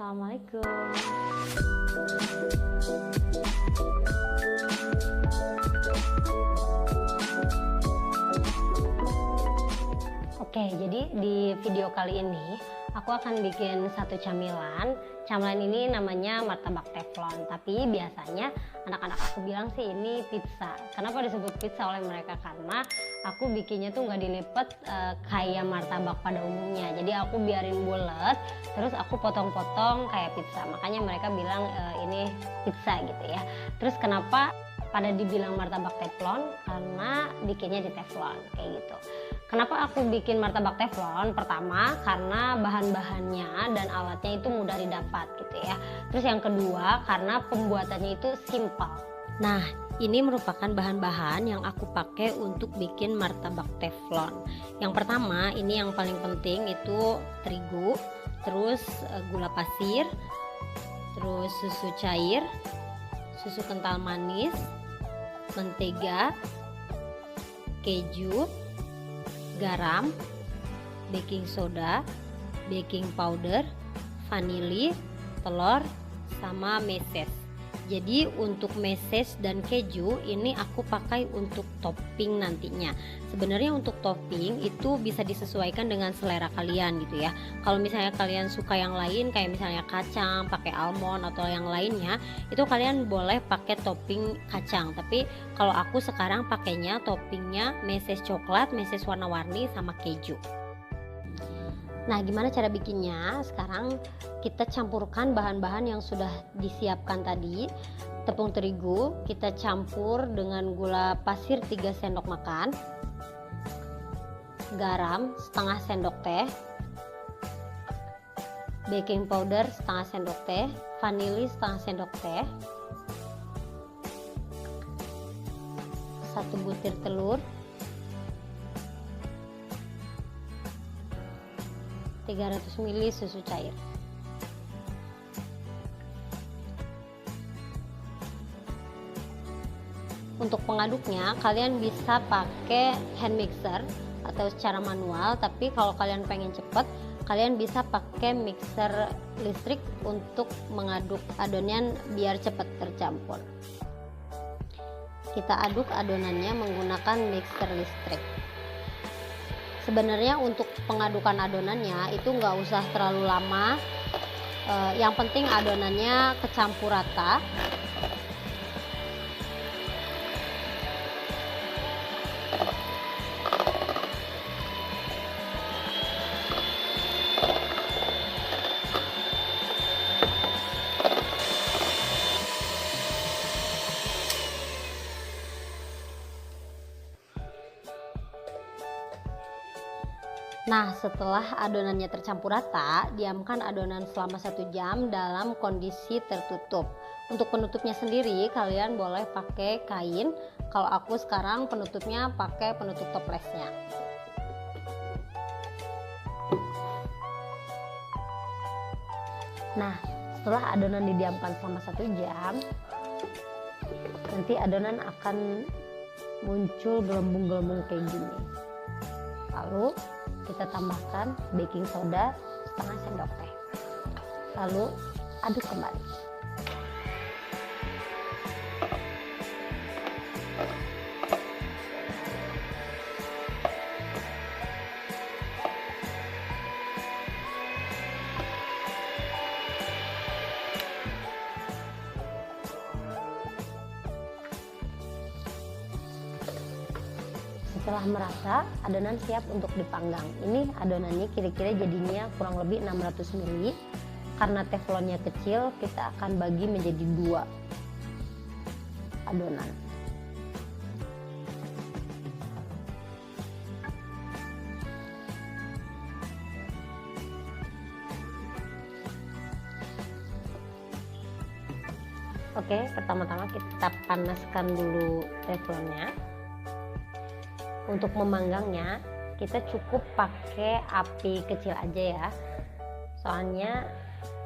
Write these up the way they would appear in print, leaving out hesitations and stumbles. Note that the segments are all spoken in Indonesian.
Assalamualaikum. Oke, jadi di video kali ini aku akan bikin satu camilan. Camilan ini namanya martabak teflon, tapi biasanya anak-anak aku bilang sih ini pizza. Kenapa disebut pizza oleh mereka? Karena aku bikinnya tuh nggak dilipet kayak martabak pada umumnya. Jadi aku biarin bulat, terus aku potong-potong kayak pizza. Makanya mereka bilang ini pizza gitu ya. Terus kenapa pada dibilang martabak teflon? Karena bikinnya di teflon kayak gitu. Kenapa aku bikin martabak teflon? Pertama, karena bahan-bahannya dan alatnya itu mudah didapat gitu ya. Terus yang kedua, karena pembuatannya itu simpel. Nah, ini merupakan bahan-bahan yang aku pakai untuk bikin martabak teflon. Yang pertama, ini yang paling penting itu terigu, terus gula pasir, terus susu cair, susu kental manis, mentega, keju, garam, baking soda, baking powder, vanili, telur, sama meses. Jadi untuk meses dan keju ini aku pakai untuk topping nantinya. Sebenarnya untuk topping itu bisa disesuaikan dengan selera kalian gitu ya. Kalau misalnya kalian suka yang lain kayak misalnya kacang, pakai almond atau yang lainnya, itu kalian boleh pakai topping kacang. Tapi kalau aku sekarang pakainya toppingnya meses coklat, meses warna-warni sama keju. Nah, gimana cara bikinnya? Sekarang kita campurkan bahan-bahan yang sudah disiapkan tadi. Tepung terigu kita campur dengan gula pasir 3 sendok makan, garam setengah sendok teh, baking powder setengah sendok teh, vanili setengah sendok teh, 1 butir telur, 300 ml susu cair. Untuk pengaduknya kalian bisa pakai hand mixer atau secara manual, tapi kalau kalian pengen cepet kalian bisa pakai mixer listrik untuk mengaduk adonannya biar cepat tercampur. Kita aduk adonannya menggunakan mixer listrik. Sebenarnya untuk pengadukan adonannya itu nggak usah terlalu lama, yang penting adonannya kecampur rata. Nah, setelah adonannya tercampur rata, diamkan adonan selama 1 jam dalam kondisi tertutup. Untuk penutupnya sendiri, kalian boleh pakai kain. Kalau aku sekarang penutupnya pakai penutup toplesnya. Nah, setelah adonan didiamkan selama 1 jam, nanti adonan akan muncul gelembung-gelembung kayak gini. Lalu kita tambahkan baking soda setengah sendok teh, lalu aduk kembali. Setelah merata, adonan siap untuk dipanggang. Ini adonannya kira-kira jadinya kurang lebih 600 ml. Karena teflonnya kecil, kita akan bagi menjadi 2 adonan. Oke, pertama-tama kita panaskan dulu teflonnya. Untuk memanggangnya kita cukup pakai api kecil aja ya, soalnya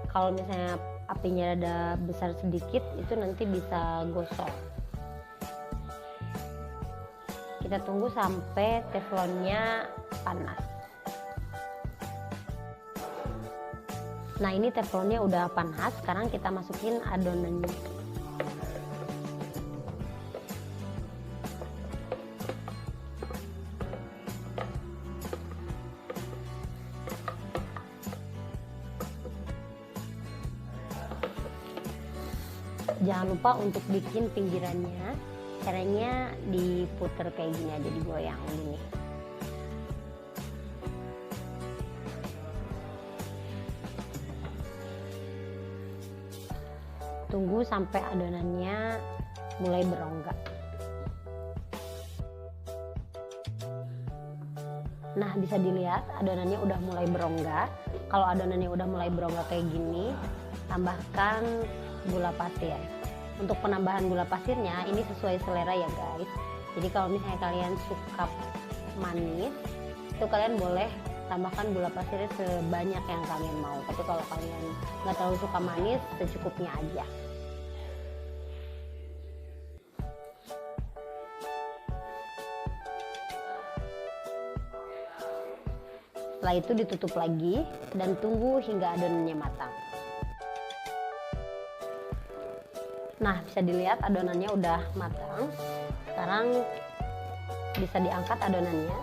kalau misalnya apinya ada besar sedikit itu nanti bisa gosong. Kita tunggu sampai teflonnya panas. Nah, ini teflonnya udah panas, sekarang kita masukin adonannya. Jangan lupa untuk bikin pinggirannya, caranya diputer kayak gini aja, digoyang gini. Tunggu sampai adonannya mulai berongga. Nah, bisa dilihat adonannya udah mulai berongga. Kalau adonannya udah mulai berongga kayak gini, tambahkan gula pasir. Untuk penambahan gula pasirnya ini sesuai selera ya guys. Jadi kalau misalnya kalian suka manis, itu kalian boleh tambahkan gula pasirnya sebanyak yang kalian mau. Tapi kalau kalian nggak terlalu suka manis, secukupnya aja. Setelah itu ditutup lagi dan tunggu hingga adonannya matang. Nah, bisa dilihat adonannya udah matang. Sekarang bisa diangkat adonannya.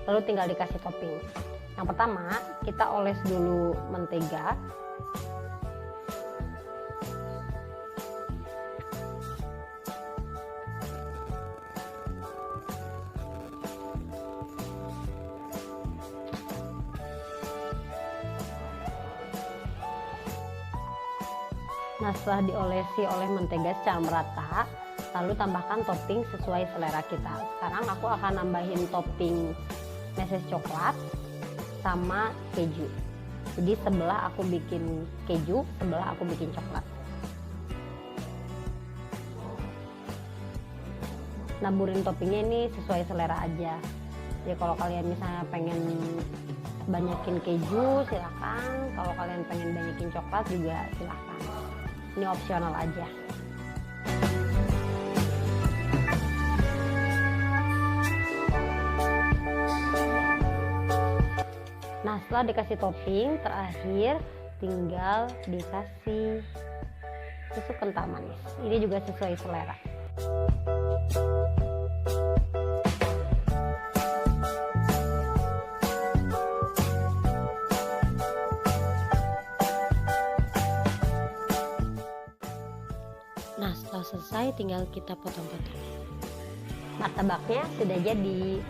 Lalu tinggal dikasih topping. Yang pertama, kita oles dulu mentega. Nah, setelah diolesi oleh mentega secara merata, lalu tambahkan topping sesuai selera kita. Sekarang aku akan nambahin topping meses coklat sama keju. Jadi sebelah aku bikin keju, sebelah aku bikin coklat. Naburin toppingnya ini sesuai selera aja. Jadi kalau kalian misalnya pengen banyakin keju silakan, kalau kalian pengen banyakin coklat juga silakan. Ini opsional aja. Nah, setelah dikasih topping, terakhir tinggal dikasih susu kental manis. Ini juga sesuai selera. Nah, setelah selesai tinggal kita potong-potong. Martabaknya sudah jadi.